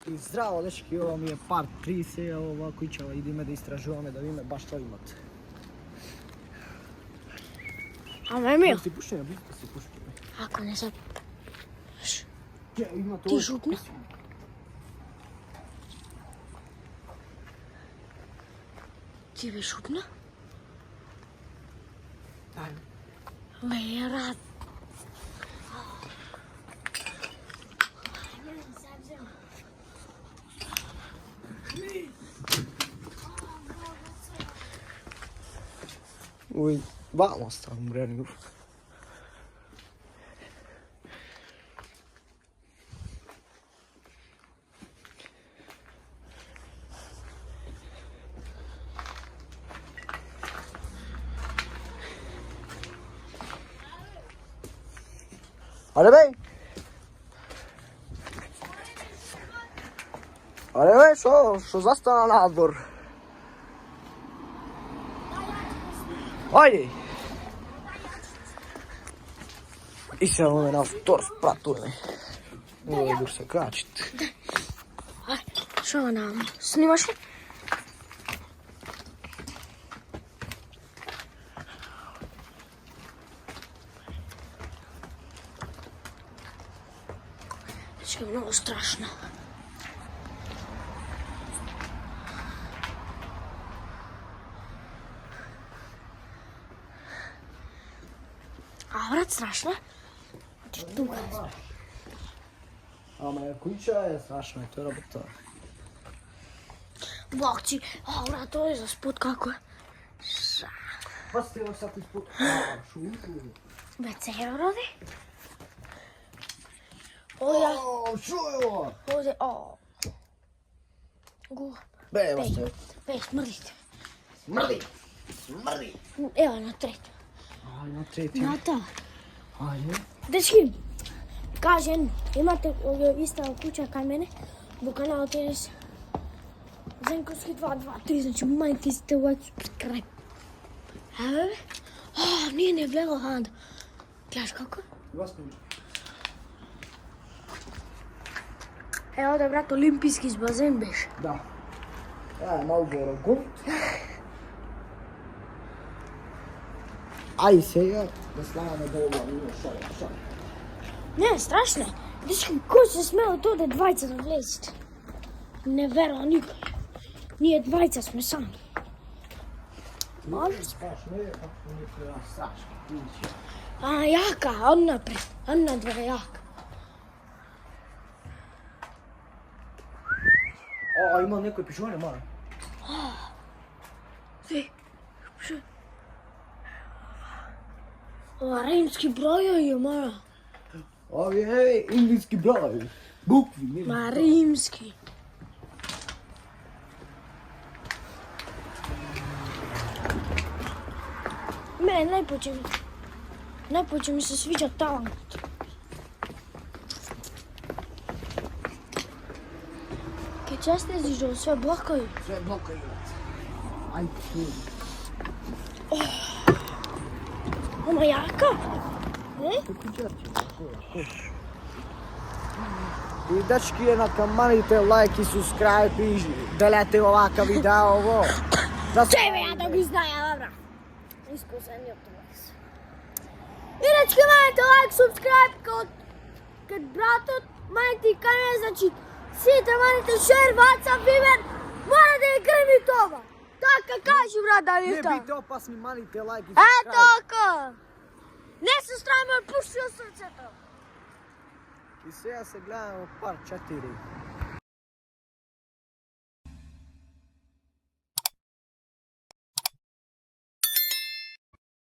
И здраво, дечки, ovo mi je part 3 сега, ovako ićemo, idime da istražujeme, da vidimo baš što imate. A Emil? Si pušio, ne blisko si pušio. Ako ne sad... Ima to... Ti župni? Ti bi župna? Ajde. Vera. Uy, vamos, hombre, amigo. Hadi bey. Hadi bey, što zastava na nadvor. Ajde. I se ovdje na autor spratuje. Ovo idu se kačit. Što nam? Snimaš li? Znači je mnogo strašno. A vrat strašno? Ti tu ga znaš. A moja kuća je strašna, to je robota. Bokci, a vrat, to je za sput kako je. Pa ste ovo sad ispod... šutu. WC rodi? Ovdje, Što je ovo? ovdje, Gu. Be, vas te... Pej, smrdite. Smrdi! Smrdi! Evo na tretu. Aj, na treti. Na to. Ajde. Dečki, kažem, imate ista kuća kaj mene, do kanala Tenis Zenkovski 223, znači majke ste ovaj subscribe. Evo me? Nije ne vlela handa. Gledaš kako? Glasno. Evo da, brat, olimpijski bazen beš. Da. Ja, Marlboro Gold. Aj, сега да ставаме долу, шо. Не, страшно е. Дечки, кој се смел от овде двајца да влезете? Не верува никој. Ние двајца сме сами. Може? Страшно е, како некоја страшна. Јака, он напред. Он на две јака. Има некој пишување, мара. Ти, ова римски бројови е, мара. Ови е инглиски број. Букви, не. Ма римски. Мене најпоќе ми се свиѓа талант. Ке често изиđe све блокови. Све блокови. Ајде. Ама јака? И дечки, накаманите лайк и субскрайб и делете овака видео ово. Тебе ја да ги знаја, добра. Искусен јутубер. Иначе мајте лайк, субскрайб кад братот, мајте и канал, значи сите мајте шер, WhatsApp, Viber, мора да ја крени това. Така кажи, брат, да ви Не тоа. бите опасни, маните лайк и субскрайб. Така. Не се страме, пушти од срцето. И сега се гледаме пар 4.